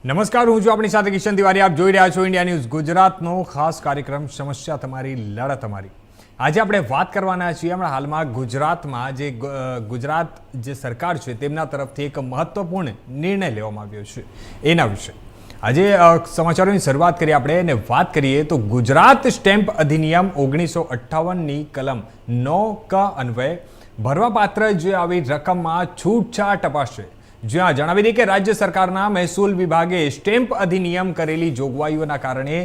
નમસ્કાર, હું છું આપણી સાથે કિશન તિવારી. આપ જોઈ રહ્યા છો ઇન્ડિયા ન્યૂઝ ગુજરાતનો ખાસ કાર્યક્રમ સમસ્યા તમારી લડત અમારી. આજે આપણે વાત કરવાના છીએ હમણાં હાલમાં ગુજરાતમાં ગુજરાત જે સરકાર છે તેમના તરફથી એક મહત્વપૂર્ણ નિર્ણય લેવામાં આવ્યો છે એના વિશે આજે સમાચારોની શરૂઆત કરીએ આપણે અને વાત કરીએ તો ગુજરાત સ્ટેમ્પ અધિનિયમ 1958ની કલમ 9 અન્વયે ભરવાપાત્ર જે આવી રકમમાં છૂટછાટ અપાશે. જ્યાં જણાવી દઈએ કે રાજ્ય સરકારના મહેસૂલ વિભાગે સ્ટેમ્પ અધિનિયમ કરેલી જોગવાઈઓના કારણે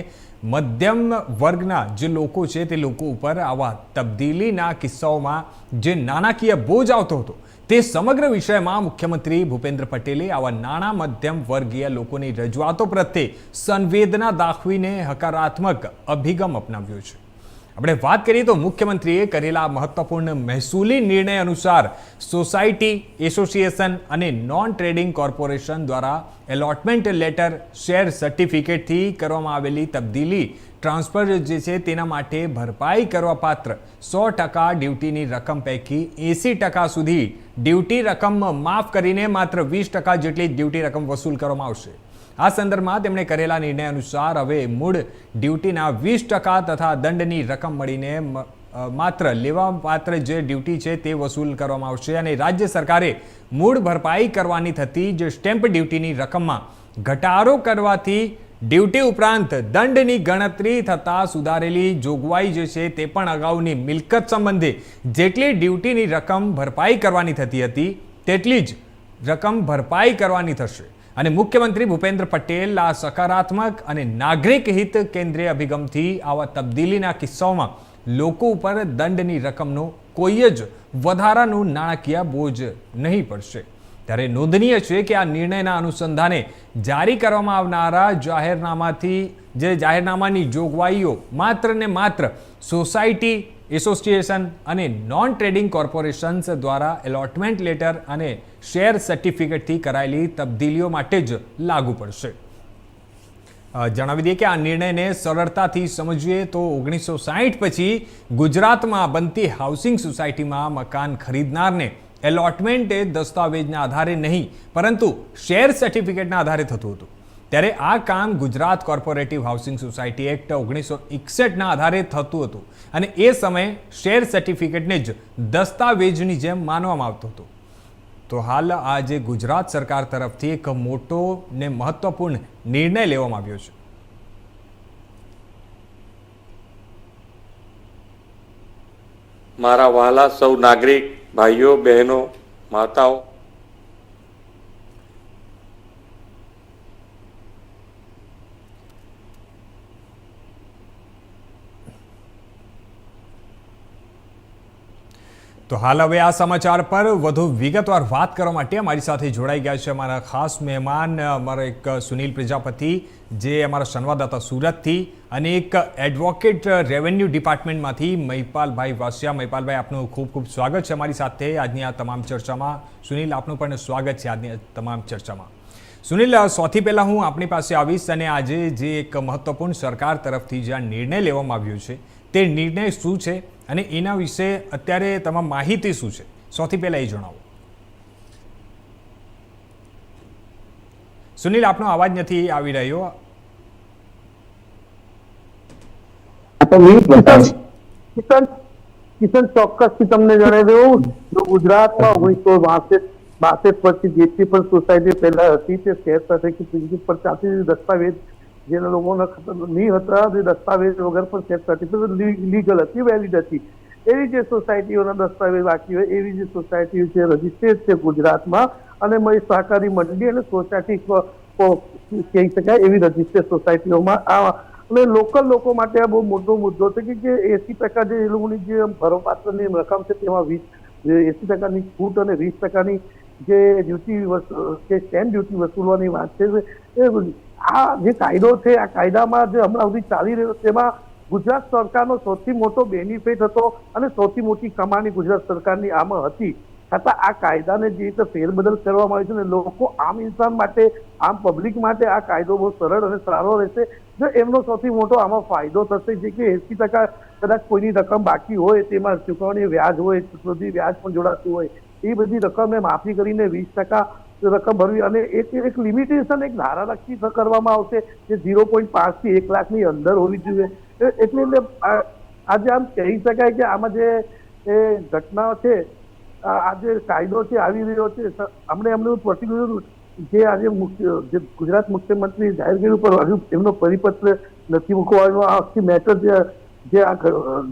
મધ્યમ વર્ગના જે લોકો છે તે લોકો ઉપર આવા તબદીલીના કિસ્સાઓમાં જે નાણાકીય બોજ આવતો હતો તે સમગ્ર વિષયમાં મુખ્યમંત્રી ભૂપેન્દ્ર પટેલે આવા નાના મધ્યમ વર્ગીય લોકોની રજૂઆતો પ્રત્યે સંવેદના દાખવીને હકારાત્મક અભિગમ અપનાવ્યો છે. આપણે વાત કરીએ તો મુખ્યમંત્રીએ કરેલા મહત્વપૂર્ણ મહેસૂલી નિર્ણય અનુસાર સોસાયટી, એસોસિએશન અને નોન ટ્રેડિંગ કોર્પોરેશન દ્વારા એલોટમેન્ટ લેટર, શેર સર્ટિફિકેટથી કરવામાં આવેલી તબદીલી ટ્રાન્સફર જે છે તેના માટે ભરપાઈ કરવા પાત્ર 100% ડ્યુટીની રકમ પૈકી 80% સુધી ડ્યુટી રકમ માફ કરીને માત્ર 20% જેટલી ડ્યુટી રકમ વસૂલ કરવામાં આવશે. આ સંદર્ભમાં તેમણે કરેલા નિર્ણય અનુસાર હવે મૂળ ડ્યુટીના 20% તથા દંડની રકમ મળીને માત્ર લેવાપાત્ર જે ડ્યુટી છે તે વસૂલ કરવામાં આવશે અને રાજ્ય સરકારે મૂળ ભરપાઈ કરવાની થતી જે સ્ટેમ્પ ડ્યુટીની રકમમાં ઘટાડો કરવાથી ડ્યુટી ઉપરાંત દંડની ગણતરી થતાં સુધારેલી જોગવાઈ જે છે તે પણ અગાઉની મિલકત સંબંધે જેટલી ડ્યુટીની રકમ ભરપાઈ કરવાની થતી હતી તેટલી જ રકમ ભરપાઈ કરવાની થશે. અને મુખ્યમંત્રી ભૂપેન્દ્ર પટેલ આ સકારાત્મક અને નાગરિક હિત કેન્દ્રીય અભિગમથી આવા તબદીલીના કિસ્સાઓમાં લોકો ઉપર દંડની રકમનો કોઈ જ વધારાનું નાણાકીય બોજ નહીં પડશે. ત્યારે નોંધનીય છે કે આ નિર્ણયના અનુસંધાને જારી કરવામાં આવનારા જાહેરનામાની જોગવાઈઓ માત્ર ને માત્ર સોસાયટી, એસોસિએશન અને નોન ટ્રેડિંગ કોર્પોરેશન્સ દ્વારા એલોટમેન્ટ લેટર અને શેર સર્ટિફિકેટથી કરાયેલી તબદીલીઓ માટે જ લાગુ પડશે. જણાવી દઈએ કે આ નિર્ણયને સરળતાથી સમજીએ તો 1960 પછી ગુજરાતમાં બનતી હાઉસિંગ સોસાયટીમાં મકાન ખરીદનારને એલોટમેન્ટ એ દસ્તાવેજના આધારે નહીં પરંતુ શેર સર્ટિફિકેટના આધારે થતું હતું. ત્યારે આ કામ Gujarat cooperative housing society act 1961ના આધારે થતું હતું અને એ સમયે શેર સર્ટિફિકેટને જ દસ્તાવેજની જેમ માનવામાં આવતું હતું. તો હાલ આજે ગુજરાત સરકાર તરફથી એક મોટો ને મહત્વપૂર્ણ નિર્ણય લેવામાં આવ્યો છે. મારા વહાલા સૌ નાગરિક ભાઈઓ, બહેનો, માતાઓ, તો હાલ હવે આ સમાચાર પર વધુ વિગતવાર વાત કરવા માટે અમારી સાથે જોડાઈ ગયા છે અમારા ખાસ મહેમાન, અમારા એક સુનિલ પ્રજાપતિ જે અમારા સંવાદદાતા સુરતથી અને એક એડવોકેટ રેવન્યુ ડિપાર્ટમેન્ટમાંથી મહિપાલભાઈ વાસિયા. મહિપાલભાઈ, આપનું ખૂબ ખૂબ સ્વાગત છે અમારી સાથે આજની આ તમામ ચર્ચામાં. સુનિલ, આપનું પણ સ્વાગત છે આજની તમામ ચર્ચામાં. સુનિલ, સૌથી પહેલાં હું આપની પાસે આવીશ અને આજે જે એક મહત્વપૂર્ણ સરકાર તરફથી જે આ નિર્ણય લેવામાં આવ્યો છે તે નિર્ણય શું છે અને એના વિશે અત્યારે તમામ માહિતી શું છે, સૌથી પહેલા એ જણાવો. સુનિલ, આપનો અવાજ નથી આવી રહ્યો. કિશન, ચોક્કસથી તમને જણાવી દઉં, ગુજરાતમાં 1962 પછી જેટલી પણ સોસાયટી પહેલા હતી તે શેર સર્ટિફિકેટ પર ચાલતી દસ્તાવેજ જેના લોકોને નહીં હતા તે દસ્તાવેજ વગર પણ શેર સર્ટિફિકેટ લીગલ હતી, વેલિડ હતી. એવી જે સોસાયટીઓના દસ્તાવેજ બાકી હોય એવી જે સોસાયટીઓ છે રજીસ્ટ્રેડ છે ગુજરાતમાં અને સહકારી મંડળી અને સોસાયટી કહી શકાય એવી રજીસ્ટ્રેડ સોસાયટીઓમાં અને લોકલ લોકો માટે આ બહુ મોટો મુદ્દો છે કે 80% જે એ લોકોની જે ભરપાત્રની રકમ છે તેમાં 80%ની છૂટ અને 20%ની જે ડ્યુટી કે સ્ટેમ્પ ડ્યુટી વસૂલવાની વાત છે. આ જે કાયદો છે આ કાયદામાં જે હમણાં સુધી ચાલી રહ્યો તેમાં ગુજરાત સરકારનો સૌથી મોટો બેનિફિટ હતો અને સૌથી મોટી કમાણી ગુજરાત સરકારની આમાં હતી. છતાં આ કાયદાને જે રીતે ફેરબદલ કરવામાં આવ્યો છે ને લોકો આમ ઇન્સાન માટે, આમ પબ્લિક માટે આ કાયદો બહુ સરળ અને સારો રહેશે. જો એમનો સૌથી મોટો આમાં ફાયદો થશે જે કે 80% કદાચ કોઈની રકમ બાકી હોય તેમાં ચૂકવણી વ્યાજ હોય, ચુકવણી વ્યાજ પણ જોડાતું હોય એ બધી રકમને માફી કરીને 20% રકમ ભરવી અને એક લિમિટેશન એક ધારા નક્કી કરવામાં આવશે જે 0.5 થી 1 લાખની અંદર હોવી જોઈએ. એટલે આજે આમ કહી શકાય કે આમાં જે ઘટનાઓ છે, આ જે કાયદો છે આવી રહ્યો છે, એમનું પર્ટિક્યુલર જે આજે જે ગુજરાત મુખ્યમંત્રી જાહેર કર્યું પર હજુ એમનો પરિપત્ર નથી મૂકવાનો. આ આખી મેટર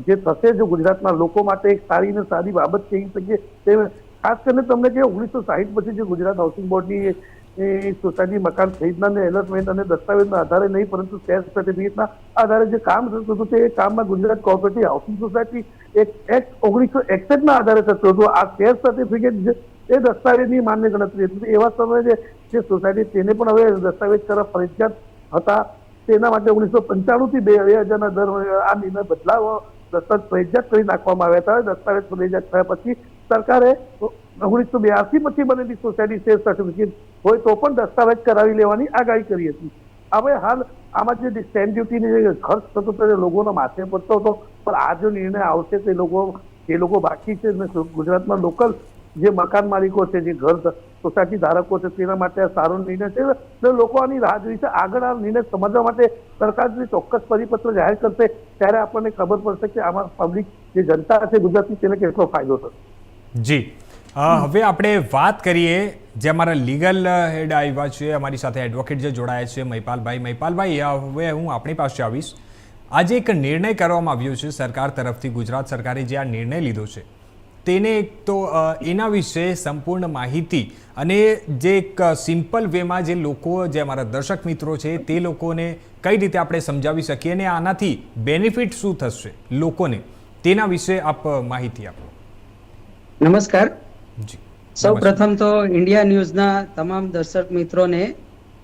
જે થશે જો ગુજરાતના લોકો માટે એક સારી બાબત કહી શકીએ. તે ખાસ કરીને તમને કે 1960 પછી જે ગુજરાત હાઉસિંગ બોર્ડની સોસાયટી મકાન ખરીદના એલર્ટમેન્ટ અને દસ્તાવેજના આધારે નહીં પરંતુ શેર સર્ટિફિકેટના આધારે જે કામ થતું હતું તે કામમાં Gujarat cooperative housing society act 1961 ના આધારે થતું હતું. આ શેર સર્ટિફિકેટ એ દસ્તાવેજની માન્ય ગણતરી હતી. એવા સમયે જે સોસાયટી તેને પણ હવે દસ્તાવેજ કરવા ફરજિયાત હતા. તેના માટે 1995 થી 2000 ના દર આ નિર્ણય બદલાવ દસ્તાવેજ ફરજિયાત કરી નાખવામાં આવ્યા હતા. દસ્તાવેજ ફરજિયાત થયા પછી સરકારે 1982 પછી બનેલી સોસાયટી શેર સર્ટિફિકેટ હોય તો પણ દસ્તાવેજ કરાવી લેવાની આગાહી કરી હતી. હવે હાલ આમાં જે સ્ટેમ્પ ડ્યુટીની જે ખર્ચ થતો હતો લોકોના માથે પડતો હતો, પણ આ જો નિર્ણય આવશે તે લોકો બાકી છે ગુજરાતમાં લોકલ જે મકાન માલિકો છે, જે ઘર સોસાયટી ધારકો છે તેના માટે આ સારો નિર્ણય છે. લોકો આની રાહ જોઈ છે. આગળ આ નિર્ણય સમજવા માટે સરકાર જે ચોક્કસ પરિપત્ર જાહેર કરશે ત્યારે આપણને ખબર પડશે કે આમાં પબ્લિક જે જનતા છે ગુજરાતની તેને કેટલો ફાયદો થશે. જી, હવે આપણે વાત કરીએ જે અમારા લીગલ હેડ આવ્યા છે, અમારી સાથે એડવોકેટ જે જોડાયા છે મહિપાલભાઈ, હવે હું આપણી પાસે આવીશ. આજે એક નિર્ણય કરવામાં આવ્યો છે સરકાર તરફથી, ગુજરાત સરકારે જે આ નિર્ણય લીધો છે તેને એક તો એના વિશે સંપૂર્ણ માહિતી અને જે એક સિમ્પલ વેમાં જે લોકો, જે અમારા દર્શક મિત્રો છે તે લોકોને કઈ રીતે આપણે સમજાવી શકીએ અને આનાથી બેનિફિટ શું થશે લોકોને તેના વિશે આપ માહિતી આપો. નમસ્કાર. સૌ પ્રથમ તો ઇન્ડિયા ન્યૂઝના તમામ દર્શક મિત્રોને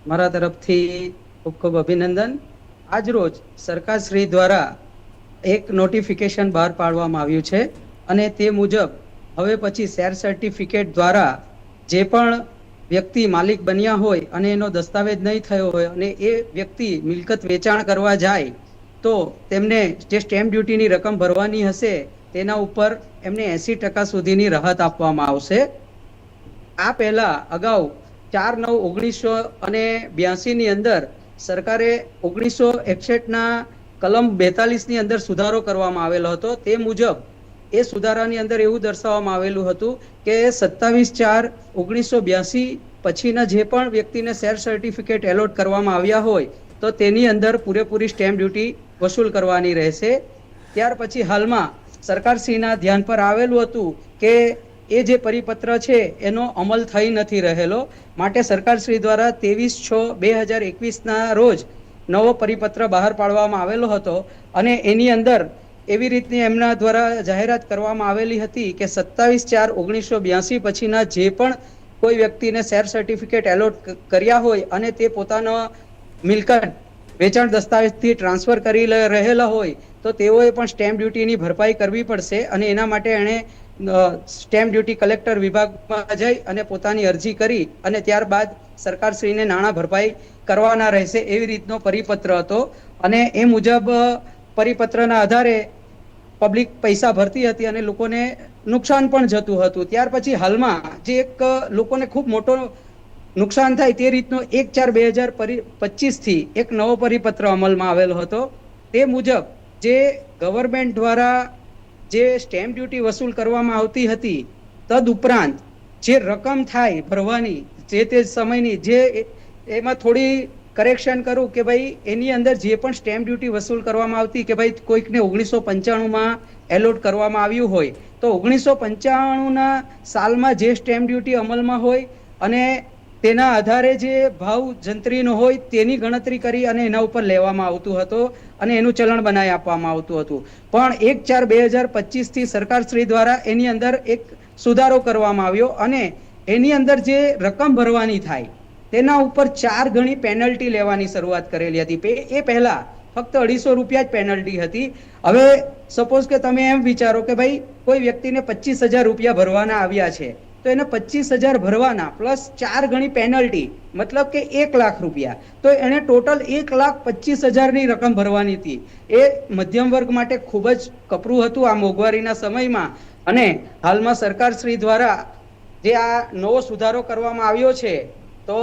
મારા તરફથી ખૂબ ખૂબ અભિનંદન. આજ રોજ સરકાર શ્રી દ્વારા એક નોટિફિકેશન બહાર પાડવામાં આવ્યું છે અને તે મુજબ હવે પછી શેર સર્ટિફિકેટ દ્વારા જે પણ વ્યક્તિ માલિક બન્યા હોય અને એનો દસ્તાવેજ નહીં થયો હોય અને એ વ્યક્તિ મિલકત વેચાણ કરવા જાય તો તેમને જે સ્ટેમ્પ ડ્યુટીની રકમ ભરવાની હશે તેના ઉપર એમને 80% સુધીની રાહત આપવામાં આવશે. આ પહેલા અગાઉ 4/9/1982 ની અંદર સરકારે 1961ના કલમ 42 ની અંદર સુધારો કરવામાં આવેલો હતો. તે મુજબ એ સુધારાની અંદર એવું દર્શાવવામાં આવેલું હતું કે 27/4/1982 પછીના જે પણ વ્યક્તિને શેર સર્ટિફિકેટ એલોટ કરવામાં આવ્યા હોય તો તેની અંદર પૂરેપૂરી સ્ટેમ્પ ડ્યુટી વસૂલ કરવાની રહેશે. ત્યાર પછી હાલમાં સરકારશ્રીના ધ્યાન પર આવેલું હતું કે એ જે પરિપત્ર છે એનો અમલ થઈ નથી રહેલો, માટે સરકારશ્રી દ્વારા 23/6/2021ના રોજ નવો પરિપત્ર બહાર પાડવામાં આવેલો હતો અને એની અંદર એવી રીતની એમના દ્વારા જાહેરાત કરવામાં આવેલી હતી કે 27/4/1982 પછીના જે પણ કોઈ વ્યક્તિને શેર સર્ટિફિકેટ એલોટ કર્યા હોય અને તે પોતાનો મિલકત વેચાણ દસ્તાવેજથી ટ્રાન્સફર કરી રહેલા હોય તો તેઓએ પણ સ્ટેમ્પ ડ્યુટીની ભરપાઈ કરવી પડશે અને એના માટે એણે સ્ટેમ્પ ડ્યુટી કલેક્ટર વિભાગમાં જઈ અને પોતાની અરજી કરી અને ત્યારબાદ સરકારશ્રીને નાણાં ભરપાઈ કરવાના રહેશે, એવી રીતનો પરિપત્ર હતો. અને એ મુજબ પરિપત્રના આધારે પબ્લિક પૈસા ભરતી હતી અને લોકોને નુકસાન પણ જતું હતું. ત્યાર પછી હાલમાં જે એક લોકોને ખૂબ મોટો નુકસાન થાય તે રીતનો 1/4/2025 થી એક નવો પરિપત્ર અમલમાં આવેલો હતો. તે મુજબ જે ગવર્મેન્ટ દ્વારા જે સ્ટેમ્પ ડ્યુટી વસૂલ કરવામાં આવતી હતી તદ ઉપરાંત જે રકમ થાય ભરવાની જે તે સમયની, જે એમાં થોડી કરેક્શન કરું કે ભાઈ એની અંદર જે પણ સ્ટેમ્પ ડ્યુટી વસૂલ કરવામાં આવતી કે ભાઈ કોઈકને 1995માં એલોટ કરવામાં આવ્યું હોય તો 1995ના સાલમાં જે સ્ટેમ્પ ડ્યુટી અમલમાં હોય અને તેના આધારે જે ભાવ જંત્રીનો હોય તેની ગણતરી કરી અને એના ઉપર લેવામાં આવતું હતું અને એનું ચલણ બનાવી આપવામાં આવતું હતું. પણ 1/4/2025 થી સરકારશ્રી દ્વારા એની અંદર એક સુધારો કરવામાં આવ્યો અને એની અંદર જે રકમ ભરવાની થાય તેના ઉપર 4 ગણી પેનલ્ટી લેવાની શરૂઆત કરેલી હતી. એ પહેલા ફક્ત 250 રૂપિયા જ પેનલ્ટી હતી. હવે સપોઝ કે તમે એમ વિચારો કે ભાઈ કોઈ વ્યક્તિને 25,000 રૂપિયા ભરવાના આવ્યા છે તો એને 25,000 ભરવાના પ્લસ 4 ગણી પેનલ્ટી મતલબ કે 1 લાખ રૂપિયા, તો એને ટોટલ 1,25,000ની રકમ ભરવાની હતી. એ મધ્યમ વર્ગ માટે ખૂબ જ કપરું હતું આ મોંઘવારીના સમયમાં અને હાલમાં સરકારશ્રી દ્વારા જે આ નવો સુધારો કરવામાં આવ્યો છે તો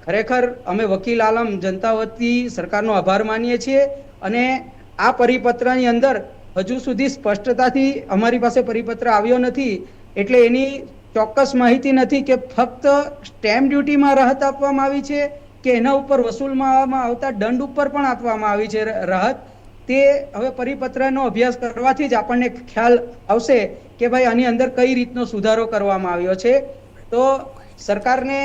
ખરેખર અમે વકીલ આલમ જનતા વતી સરકારનો આભાર માનીએ છીએ અને આ પરિપત્રની અંદર હજુ સુધી સ્પષ્ટતાથી અમારી પાસે પરિપત્ર આવ્યો નથી એટલે એની ચોક્કસ માહિતી નથી કે ફક્ત સ્ટેમ્પ ડ્યુટીમાં રાહત આપવામાં આવી છે કે એના ઉપર વસૂલવામાં આવતા દંડ ઉપર પણ આપવામાં આવી છે રાહત. તે હવે પરિપત્રનો અભ્યાસ કરવાથી જ આપણને ખ્યાલ આવશે કે ભાઈ આની અંદર કઈ રીતનો સુધારો કરવામાં આવ્યો છે. તો સરકારને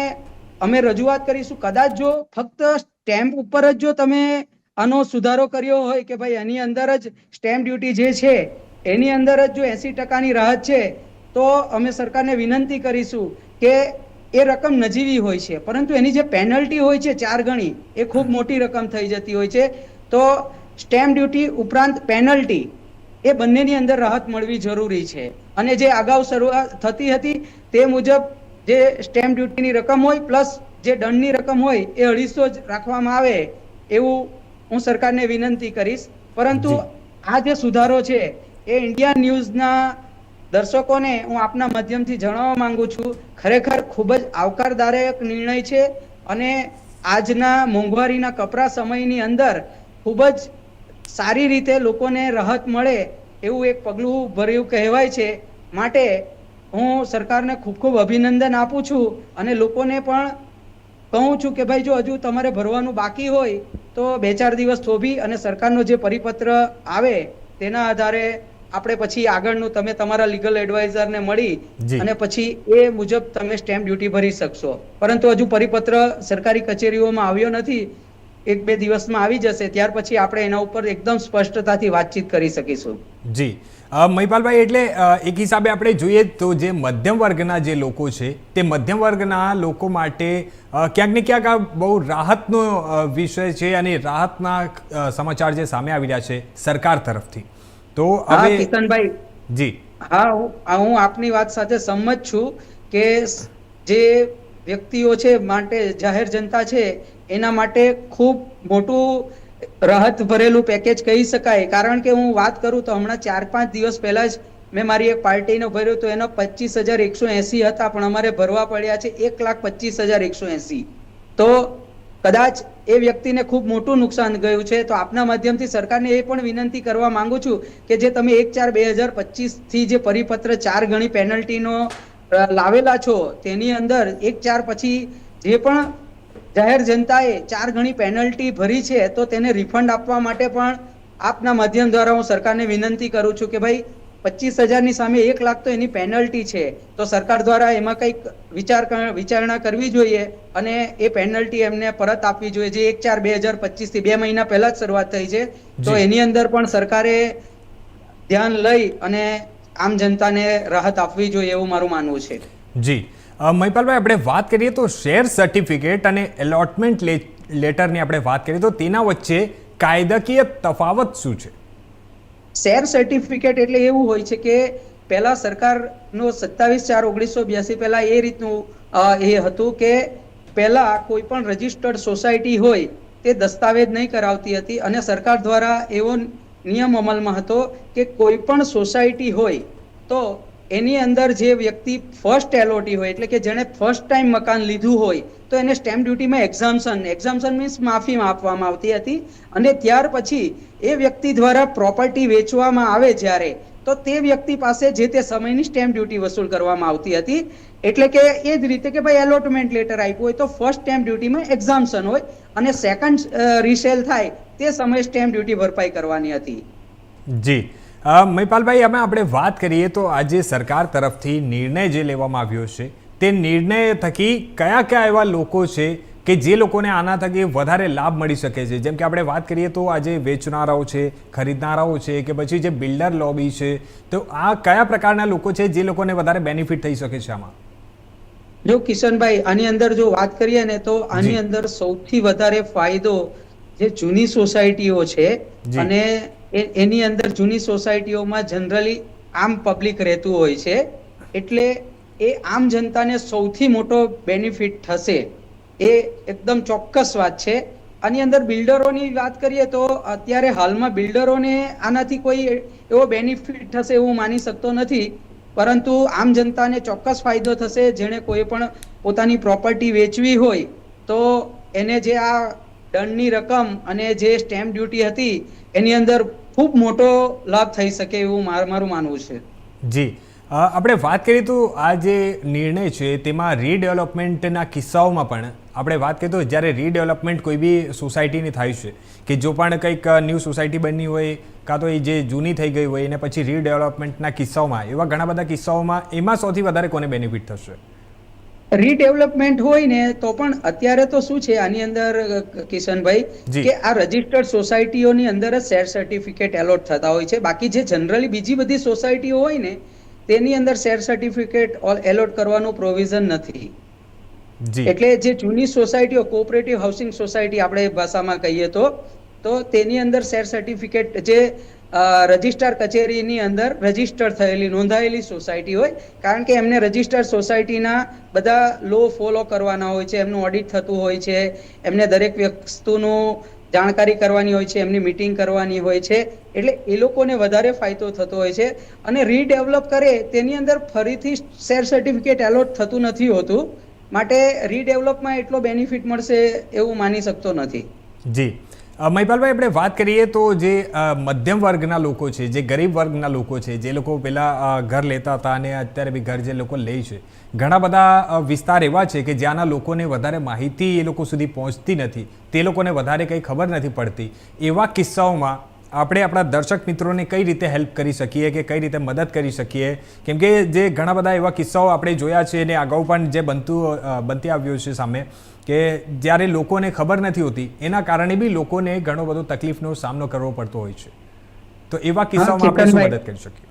અમે રજૂઆત કરીશું, કદાચ જો ફક્ત સ્ટેમ્પ ઉપર જ જો તમે આનો સુધારો કર્યો હોય કે ભાઈ એની અંદર જ સ્ટેમ્પ ડ્યુટી જે છે એની અંદર જ જો 80%ની રાહત છે તો અમે સરકારને વિનંતી કરીશું કે એ રકમ નજીવી હોય છે પરંતુ એની જે પેનલ્ટી હોય છે 4 ગણી એ ખૂબ મોટી રકમ થઈ જતી હોય છે. તો સ્ટેમ્પ ડ્યુટી ઉપરાંત પેનલ્ટી એ બંનેની અંદર રાહત મળવી જરૂરી છે અને જે અગાઉ શરૂઆત થતી હતી તે મુજબ જે સ્ટેમ્પ ડ્યુટીની રકમ હોય પ્લસ જે દંડની રકમ હોય એ 250 જ રાખવામાં આવે એવું હું સરકારને વિનંતી કરીશ. પરંતુ આ જે સુધારો છે એ ઇન્ડિયા ન્યૂઝના દર્શકોને હું આપના માધ્યમથી જણાવવા માંગુ છું, ખરેખર ખૂબ જ આવકારદાયક નિર્ણય છે અને આજના મોંઘવારીના કપરા સમયની અંદર ખૂબ જ સારી રીતે લોકોને રાહત મળે એવું એક પગલું ભર્યું કહેવાય છે. માટે હું સરકારને ખૂબ ખૂબ અભિનંદન આપું છું અને લોકોને પણ કહું છું કે ભાઈ જો હજુ તમારે ભરવાનું બાકી હોય તો 2-4 દિવસ થોભી અને સરકારનો જે પરિપત્ર આવે તેના આધારે આપણે પછી આગળનું તમે તમારા લીગલ એડવાઇઝરને મળી અને પછી એ મુજબ તમે સ્ટેમ્પ ડ્યુટી ભરી શકશો. પરંતુ હજુ પરિપત્ર સરકારી કચેરીઓમાં આવ્યો નથી, 1-2 દિવસમાં આવી જશે, ત્યાર પછી આપણે એના ઉપર એકદમ સ્પષ્ટતાથી વાતચીત કરી શકીશું. જી મહિપાલભાઈ, એટલે એક હિસાબે આપણે જોઈએ તો જે મધ્યમ વર્ગના જે લોકો છે તે મધ્યમ વર્ગના લોકો માટે ક્યાંક ને ક્યાંક આ બહુ રાહતનો વિષય છે અને રાહતના સમાચાર જે સામે આવી રહ્યા છે સરકાર તરફથી. તો હવે કિશનભાઈ, જી હા, હું આપની વાત સાથે સંમત છું કે જે વ્યક્તિઓ છે માટે જાહેર જનતા છે એના માટે ખૂબ મોટું રાહત ભરેલું પેકેજ કહી શકાય. કારણ કે હું વાત કરું તો હમણાં 4-5 દિવસ પહેલા જ મેં મારી એક પાર્ટીનો ભર્યો તો એનો 25,180 હતા પણ અમારે ભરવા પડ્યા છે 1,25,180. તો કદાચ એ વ્યક્તિને ખૂબ મોટું નુકસાન ગયું છે. તો આપના માધ્યમથી સરકારને એ પણ વિનંતી કરવા માંગુ છું કે જે તમે 1/4/2025 થી જે પરિપત્ર 4 ગણી પેનલ્ટીનો લાવેલા છો તેની અંદર 1/4 પછી જે પણ જાહેર જનતાએ 4 ગણી પેનલ્ટી ભરી છે તો તેને રિફંડ આપવા માટે પણ આપના માધ્યમ દ્વારા હું સરકારને વિનંતી કરું છું કે ભાઈ 25,000ની સામે 1 લાખ તો એની પેનલ્ટી છે, તો સરકાર દ્વારા એમાં કંઈક વિચારણા કરવી જોઈએ અને એ પેનલ્ટી એમને પરત આપવી જોઈએ. જે 1/4/2025 થી 2 મહિના પહેલા જ શરૂઆત થઈ છે તો એની અંદર પણ સરકારે ધ્યાન લઈ અને આમ જનતાને રાહત આપવી જોઈએ એવું મારું માનવું છે. જી મહિપાલભાઈ, આપણે વાત કરીએ તો શેર સર્ટિફિકેટ અને એલોટમેન્ટ લેટરની આપણે વાત કરીએ તો તેના વચ્ચે કાયદાકીય તફાવત શું છે? શેર સર્ટિફિકેટ એટલે એવું હોય છે કે પહેલા સરકારનો 27/4/1982 પહેલા એ રીતનું એ હતું કે પહેલા કોઈ પણ રજિસ્ટર્ડ સોસાયટી હોય તે દસ્તાવેજ નહીં કરાવતી હતી અને સરકાર દ્વારા એવો નિયમ અમલમાં હતો કે કોઈ પણ સોસાયટી હોય તો એની અંદર જે વ્યક્તિ ફર્સ્ટ એલોટી હોય એટલે કે જેણે ફર્સ્ટ ટાઈમ મકાન લીધું હોય તો એને સ્ટેમ્પ ડ્યુટીમાં એક્ઝામ્પશન મીન્સ માફીમાં આપવામાં આવતી હતી અને ત્યાર પછી એ વ્યક્તિ દ્વારા પ્રોપર્ટી વેચવામાં આવે જ્યારે તો તે વ્યક્તિ પાસે જે તે સમયની સ્ટેમ્પ ડ્યુટી વસૂલ કરવામાં આવતી હતી. એટલે કે એ જ રીતે કે ભાઈ એલોટમેન્ટ લેટર આપ્યું હોય તો ફર્સ્ટ સ્ટેમ્પ ડ્યુટીમાં એક્ઝામ્પશન હોય અને સેકન્ડ રીસેલ થાય તે સમયે સ્ટેમ્પ ડ્યુટી ભરપાઈ કરવાની હતી. જી મહિપાલભાઈ, અમે આપણે વાત કરીએ તો આજે સરકાર તરફથી નિર્ણય જે લેવામાં આવ્યો છે તે નિર્ણય થકી કયા કયા એવા લોકો છે કે જે લોકોને આના થકી વધારે લાભ મળી શકે છે? જેમ કે આપણે વાત કરીએ તો આજે વેચનારાઓ છે, ખરીદનારાઓ છે કે પછી જે બિલ્ડર લોબી છે, તો આ કયા પ્રકારના લોકો છે જે લોકોને વધારે બેનિફિટ થઈ શકે છે આમાં? જો કિશનભાઈ, આની અંદર જો વાત કરીએ ને તો આની અંદર સૌથી વધારે ફાયદો જે જૂની સોસાયટીઓ છે અને એની અંદર જૂની સોસાયટીઓમાં જનરલી આમ પબ્લિક રહેતું હોય છે એટલે એ આમ જનતાને સૌથી મોટો બેનિફિટ થશે એ એકદમ ચોક્કસ વાત છે. આની અંદર બિલ્ડરોની વાત કરીએ તો અત્યારે હાલમાં બિલ્ડરોને આનાથી કોઈ એવો બેનિફિટ થશે એવું માની શકતો નથી. પરંતુ આમ જનતાને ચોક્કસ ફાયદો થશે. જેણે કોઈ પણ પોતાની પ્રોપર્ટી વેચવી હોય તો એને જે આ દંડની રકમ અને જે સ્ટેમ્પ ડ્યુટી હતી એની અંદર ખૂબ મોટો લાભ થઈ શકે એવું મારું માનવું છે. જી, આપણે વાત કરીએ તો આ જે નિર્ણય છે તેમાં રીડેવલપમેન્ટના કિસ્સાઓમાં પણ આપણે વાત કરીએ તો જ્યારે રીડેવલપમેન્ટ કોઈ બી સોસાયટીની થાય છે કે જો પણ કંઈક ન્યૂ સોસાયટી બની હોય કાં તો એ જે જૂની થઈ ગઈ હોય એને પછી રીડેવલપમેન્ટના કિસ્સાઓમાં એવા ઘણા બધા કિસ્સાઓમાં એમાં સૌથી વધારે કોને બેનિફિટ થશે? રીડેવલપમેન્ટ હોય ને તો પણ અત્યારે તો શું છે આની અંદર કિશનભાઈ કે આ રજિસ્ટર્ડ સોસાયટીઓની અંદર જ શેર સર્ટિફિકેટ એલોટ થતા હોય છે. બાકી જે જનરલી બીજી બધી સોસાયટીઓ હોય ને તેની અંદર શેર સર્ટિફિકેટ એલોટ કરવાનું પ્રોવિઝન નથી. એટલે જે જૂની સોસાયટીઓ કોઓપરેટિવ હાઉસિંગ સોસાયટી આપણે ભાષામાં કહીએ તો તેની અંદર શેર સર્ટિફિકેટ જે રજિસ્ટ્રાર કચેરીની અંદર રજિસ્ટર થયેલી નોંધાયેલી સોસાયટી હોય, કારણ કે એમને રજિસ્ટર્ડ સોસાયટીના બધા લો ફોલો કરવાના હોય છે, એમનું ઓડિટ થતું હોય છે, એમને દરેક વસ્તુનું જાણકારી કરવાની હોય છે, એમની મીટિંગ કરવાની હોય છે. એટલે એ લોકોને વધારે ફાયદો થતો હોય છે. અને રીડેવલપ કરે તેની અંદર ફરીથી શેર સર્ટિફિકેટ એલોટ થતું નથી હોતું, માટે રીડેવલપમાં એટલો બેનિફિટ મળશે એવું માની શકતો નથી. જી, મહિપાલભાઈ, આપણે વાત કરીએ તો જે મધ્યમ વર્ગના લોકો છે, જે ગરીબ વર્ગના લોકો છે, જે લોકો પહેલાં ઘર લેતા હતા અને અત્યારે બી ઘર જે લોકો લે છે, ઘણા બધા વિસ્તાર એવા છે કે જ્યાંના લોકોને વધારે માહિતી એ લોકો સુધી પહોંચતી નથી, તે લોકોને વધારે કંઈ ખબર નથી પડતી. એવા કિસ્સાઓમાં આપણે આપણા દર્શક મિત્રોને કઈ રીતે હેલ્પ કરી શકીએ કે કઈ રીતે મદદ કરી શકીએ? કેમ કે જે ઘણા બધા એવા કિસ્સાઓ આપણે જોયા છે અને અગાઉ પણ જે બનતી આવ્યું છે સામે કે જ્યારે લોકોને ખબર નથી હોતી એના કારણે બી લોકોને ઘણો બધો તકલીફનો સામનો કરવો પડતો હોય છે. તો એવા કિસ્સાઓમાં આપણે શું મદદ કરી શકીએ?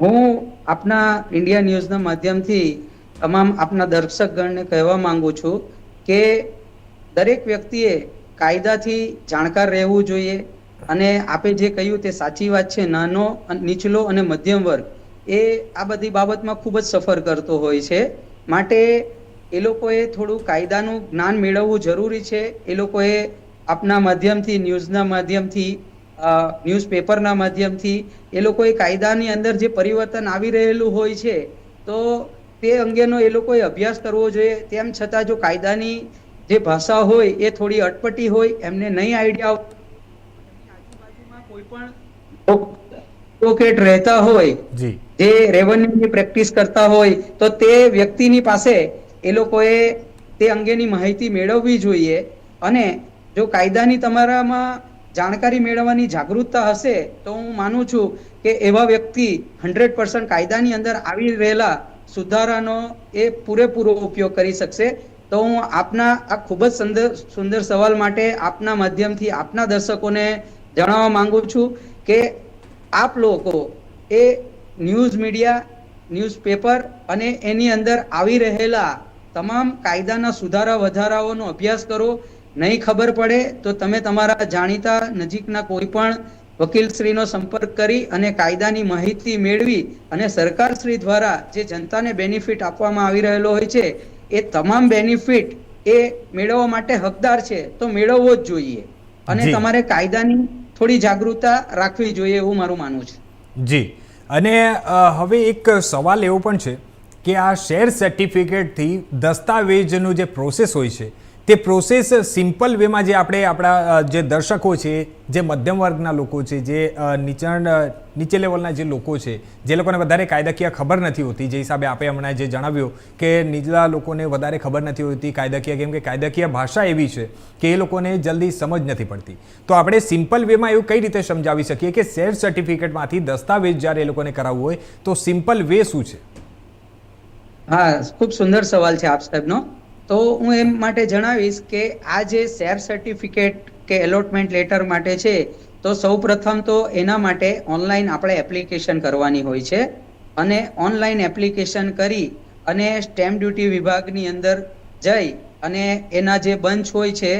હું આપના ઇન્ડિયા ન્યૂઝના માધ્યમથી તમામ આપના દર્શકગણને કહેવા માંગુ છું કે દરેક વ્યક્તિએ કાયદાથી જાણકાર રહેવું જોઈએ. અને આપે જે કહ્યું તે સાચી વાત છે. નાનો, નીચલો અને મધ્યમ વર્ગ એ આ બધી બાબતમાં ખૂબ જ સફર કરતો હોય છે. માટે એ લોકોએ થોડું કાયદાનું જ્ઞાન મેળવવું જરૂરી છે. એ લોકોએ આપના માધ્યમથી, ન્યૂઝના માધ્યમથી, ન્યૂઝપેપરના માધ્યમથી એ લોકોએ કાયદાની અંદર જે પરિવર્તન આવી રહેલું હોય છે તો તે અંગેનો એ લોકોએ અભ્યાસ કરવો જોઈએ. તેમ છતાં જો કાયદાની જે ભાષા હોય એ થોડી અટપટી હોય, એમને નહીં આઈડિયા કોઈ પણ એડવોકેટ રહેતા હોય, જે રેવન્યુની પ્રેક્ટિસ કરતા હોય, તો તે વ્યક્તિની પાસે એ લોકોએ તે અંગેની માહિતી મેળવવી જોઈએ. અને જો કાયદાની તમારામાં જાણકારી મેળવવાની જાગૃતતા હશે તો હું માનું છું કે એવા વ્યક્તિ 100% કાયદાની અંદર આવી રહેલા સુધારાનો એ પૂરેપૂરો ઉપયોગ કરી શકશે. તો હું આપના આ ખૂબ જ સુંદર સવાલ માટે આપના માધ્યમથી આપના દર્શકોને જણાવવા માંગુ છું કે આપ લોકો એ ન્યૂઝ મીડિયા, ન્યૂઝપેપર અને એની અંદર આવી રહેલા તમામ કાયદાના સુધારા વધારાઓનો અભ્યાસ કરો. નહીં ખબર પડે તો તમે તમારા જાણીતા નજીકના કોઈ પણ વકીલશ્રીનો સંપર્ક કરી અને કાયદાની માહિતી મેળવી અને સરકારશ્રી દ્વારા જે જનતાને બેનિફિટ આપવામાં આવી રહેલો હોય છે એ તમામ બેનિફિટ એ મેળવવા માટે હકદાર છે તો મેળવવો જ જોઈએ. અને તમારે કાયદાની થોડી જાગૃતતા રાખવી જોઈએ એવું મારું માનવું છે. જી, અને હવે એક સવાલ એવો પણ છે કે આ શેર સર્ટિફિકેટથી દસ્તાવેજનો જે પ્રોસેસ હોય છે તે પ્રોસેસ સિમ્પલ વેમાં જે આપણે આપણા જે દર્શકો છે, જે મધ્યમ વર્ગના લોકો છે, જે નીચે લેવલના જે લોકો છે, જે લોકોને વધારે કાયદાકીય ખબર નથી હોતી, જે હિસાબે આપણે હમણાં જે જણાવ્યું કે નીચલા લોકોને વધારે ખબર નથી હોતી કાયદાકીય, કેમ કે કાયદાકીય ભાષા એવી છે કે એ લોકોને જલ્દી સમજ નથી પડતી. તો આપણે સિમ્પલ વેમાં એવું કઈ રીતે સમજાવી શકીએ કે શેર સર્ટિફિકેટમાંથી દસ્તાવેજ જ્યારે એ લોકોને કરાવવું હોય તો સિમ્પલ વે શું છે? હા, ખૂબ સુંદર સવાલ છે આપ સાહેબનો. તો હું એમ માટે જણાવીશ કે આ જે શેર સર્ટિફિકેટ કે એલોટમેન્ટ લેટર માટે છે તો સૌ પ્રથમ તો એના માટે ઓનલાઈન આપણે એપ્લિકેશન કરવાની હોય છે. અને ઓનલાઈન એપ્લિકેશન કરી અને સ્ટેમ્પ ડ્યુટી વિભાગની અંદર જઈ અને એના જે બંચ હોય છે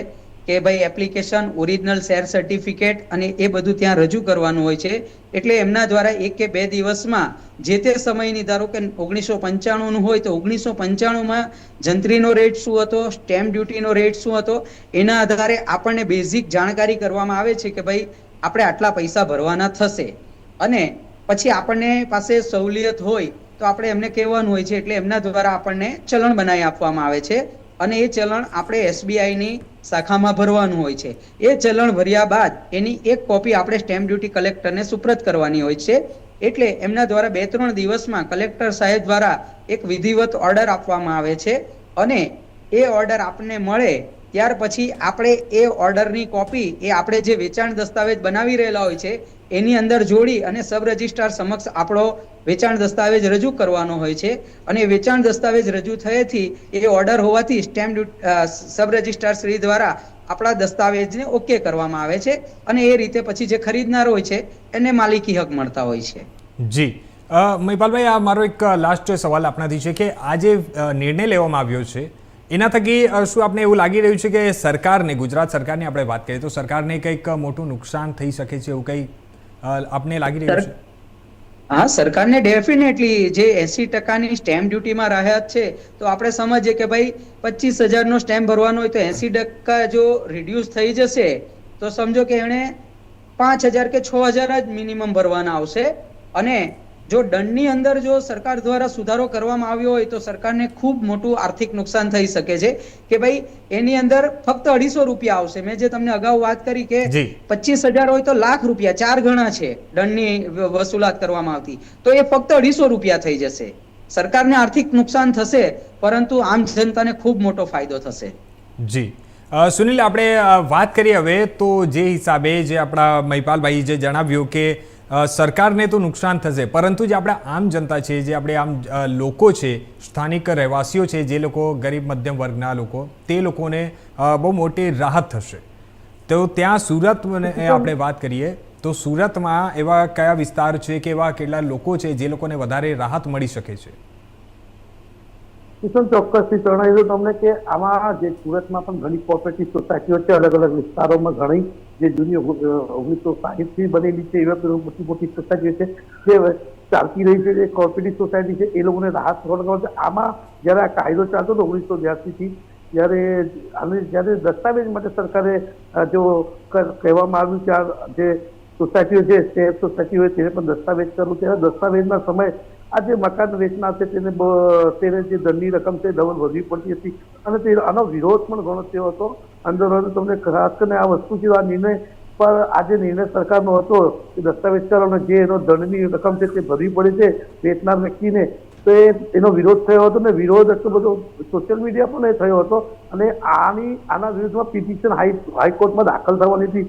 કે ભાઈ એપ્લિકેશન, ઓરિજિનલ શેર સર્ટિફિકેટ અને એ બધું ત્યાં રજૂ કરવાનું હોય છે. એટલે એમના દ્વારા 1 કે 2 દિવસમાં જે તે સમયની, ધારો કે 1995 હોય તો 1995માં જંત્રીનો રેટ શું હતો, સ્ટેમ્પ ડ્યુટીનો રેટ શું હતો, એના આધારે આપણને બેઝિક જાણકારી કરવામાં આવે છે કે ભાઈ આપણે આટલા પૈસા ભરવાના થશે. અને પછી આપણને પાસે સહુલિયત હોય તો આપણે એમને કહેવાનું હોય છે, એટલે એમના દ્વારા આપણને ચલણ બનાવી આપવામાં આવે છે અને એ ચલણ આપણે SBIની શાખામાં ભરવાનું હોય છે. એ ચલણ ભર્યા બાદ એની એક કોપી આપણે સ્ટેમ્પ ડ્યુટી કલેક્ટરને સુપ્રત કરવાની હોય છે. એટલે એમના દ્વારા 2-3 દિવસમાં કલેક્ટર સાહેબ દ્વારા એક વિધિવત ઓર્ડર આપવામાં આવે છે અને એ ઓર્ડર આપણને મળે ત્યાર પછી આપણે એ ઓર્ડરની કોપી એ આપણે જે વેચાણ દસ્તાવેજ બનાવી રહેલા હોય છે એની અંદર જોડી અને સબ રજિસ્ટ્રાર સમક્ષ આપણો વેચાણ દસ્તાવેજ રજૂ કરવાનો હોય છે અને વેચાણ દસ્તાવેજ રજૂ થયેથી એ ઓર્ડર હોવાથી સ્ટેમ્પ સબ રજિસ્ટ્રાર શ્રી દ્વારા આપણા દસ્તાવેજને ઓકે કરવામાં આવે છે અને એ રીતે પછી જે ખરીદનાર હોય છે એને માલિકી હક મળતા હોય છે. જી મહિપાલભાઈ, આ મારો એક લાસ્ટ સવાલ આપનાથી છે કે આ જે નિર્ણય લેવામાં આવ્યો છે એના થકી શું આપને એવું લાગી રહ્યું છે કે સરકારને, ગુજરાત સરકારની આપણે વાત કરીએ તો સરકારને કંઈક મોટું નુકસાન થઈ શકે છે, એવું કંઈ આપને લાગી રહ્યું છે? હા, સરકારને ડેફિનેટલી જે 80% સ્ટેમ્પ ડ્યુટીમાં રાહત છે તો આપણે સમજીએ કે ભાઈ 25,000નો સ્ટેમ્પ ભરવાનો હોય તો 80% જો રિડ્યુસ થઈ જશે તો સમજો કે એણે 5,000 કે 6,000 જ મિનિમમ ભરવાના આવશે. અને જો દંડની અંદર જો સરકાર દ્વારા સુધારો કરવામાં આવ્યો હોય તો સરકારને ખૂબ મોટું આર્થિક નુકસાન થઈ શકે છે કે ભાઈ એની અંદર ફક્ત 250 રૂપિયા આવશે. મેં જે તમને અગાઉ વાત કરી કે 25,000 હોય તો લાખ રૂપિયા 4 ગણા છે દંડની વસૂલાત કરવામાં આવતી, તો એ ફક્ત 250 રૂપિયા થઈ જશે. સરકારને આર્થિક નુકસાન થશે પરંતુ આમ જનતાને ખૂબ મોટો ફાયદો થશે. જી સુનિલ, આપણે વાત કરીએ હવે તો જે હિસાબે જે આપણા મહિપાલભાઈ જે જણાવ્યું કે સરકારને તો નુકસાન થશે પરંતુ જે આપણા આમ જનતા છે, જે આપણે આમ લોકો છે, સ્થાનિક રહેવાસીઓ છે, જે લોકો ગરીબ મધ્યમ વર્ગના લોકો, તે લોકોને બહુ મોટી રાહત થશે. તો ત્યાં સુરત આપણે વાત કરીએ તો સુરતમાં એવા કયા વિસ્તાર છે કે એવા કેટલા લોકો છે જે લોકોને વધારે રાહત મળી શકે છે? કિશન, ચોક્કસથી જણાવી દઉં તમને કે આમાં જે સુરતમાં પણ ઘણી કોઓપરેટિવ સોસાયટીઓ છે, અલગ અલગ વિસ્તારોમાં ઘણી જે જૂની 1960થી બનેલી છે એવા મોટી મોટી સોસાયટીઓ છે જે ચાલતી રહી છે. જે કોઓપરેટિવ સોસાયટી છે એ લોકોને રાહત થવાનો છે. આમાં જ્યારે આ કાયદો ચાલતો હતો 1982થી, જ્યારે દસ્તાવેજ માટે સરકારે જો કહેવામાં આવ્યું કે આ જે સોસાયટીઓ છે તે સોસાયટી હોય તેને પણ દસ્તાવેજ કરવું, ત્યારે દસ્તાવેજના સમય આ જે મકાન વેચનાર છે તેને જે દંડની રકમ છે ડબલ ભરવી પડતી હતી અને આનો વિરોધ પણ ઘણો થયો હતો અંદર. તમને ખાસ કરીને આ વસ્તુ છે, આ નિર્ણય પર આ જે નિર્ણય સરકારનો હતો કે દસ્તાવેજ કરવાનો જે એનો દંડની રકમ છે તે ભરવી પડે છે વેચનાર વ્યક્તિને, તો એનો વિરોધ થયો હતો ને વિરોધ એટલો બધો સોશિયલ મીડિયા પણ એ થયો હતો અને આના વિરુદ્ધમાં પિટિશન હાઈકોર્ટમાં દાખલ થવાની હતી.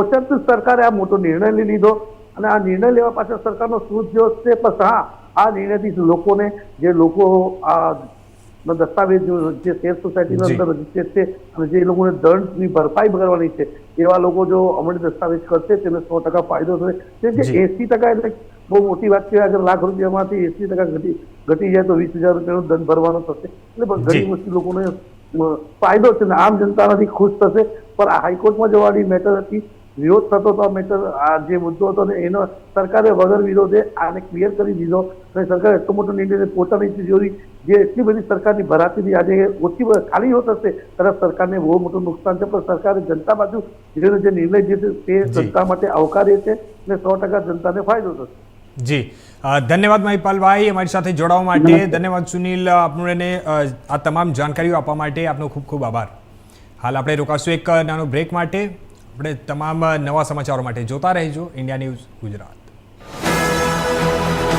ઓછાથી સરકારે આ મોટો નિર્ણય લઈ લીધો અને આ નિર્ણય લેવા પાછળ સરકારનો શું જોશ છે? બસ હા, આ નિર્ણયથી લોકોને, જે લોકો આ દસ્તાવેજ જે શેર સોસાયટીના અંદર રજીસ્ટ્રેડ છે અને જે લોકોને દંડની ભરપાઈ કરવાની છે એવા લોકો જો અમલી દસ્તાવેજ કરશે તેને 100% ફાયદો થશે. કેમ કે 80% એટલે બહુ મોટી વાત કહેવાય. અગર લાખ રૂપિયામાંથી 80% ઘટી જાય તો 20,000 રૂપિયાનો દંડ ભરવાનો થશે. એટલે ઘણી વસ્તુ લોકોને ફાયદો છે ને આમ જનતામાંથી ખુશ થશે. પણ આ હાઈકોર્ટમાં જવાની મેટર હતી, વિરોધ થતો હતો. મેટર આ જે મુદ્દો હતો ને એનો સરકારે વગર વિરોધે આને ક્લિયર કરી દીધો અને સરકારે એટલો મોટો નિર્ણય પોતાની તિજોરી જે એટલી બધી સરકારની ભરાતીથી આજે ઓછી ખાલી હોત હશે તરફ સરકારને બહુ મોટું નુકસાન છે. પણ સરકારે જનતા બાજુ જે નિર્ણય જે છે તે જનતા માટે આવકાર્ય છે અને 100% જનતાને ફાયદો થશે. જી ધન્યવાદ મહિપાલભાઈ અમારી સાથે જોડાવા માટે. ધન્યવાદ સુનિલ, આપણને આ તમામ જાણકારીઓ આપવા માટે આપનો ખૂબ ખૂબ આભાર. હાલ આપણે રોકાશું એક નાનો બ્રેક માટે. આપણે તમામ નવા સમાચારો માટે જોતા રહેજો ઇન્ડિયા ન્યૂઝ ગુજરાત.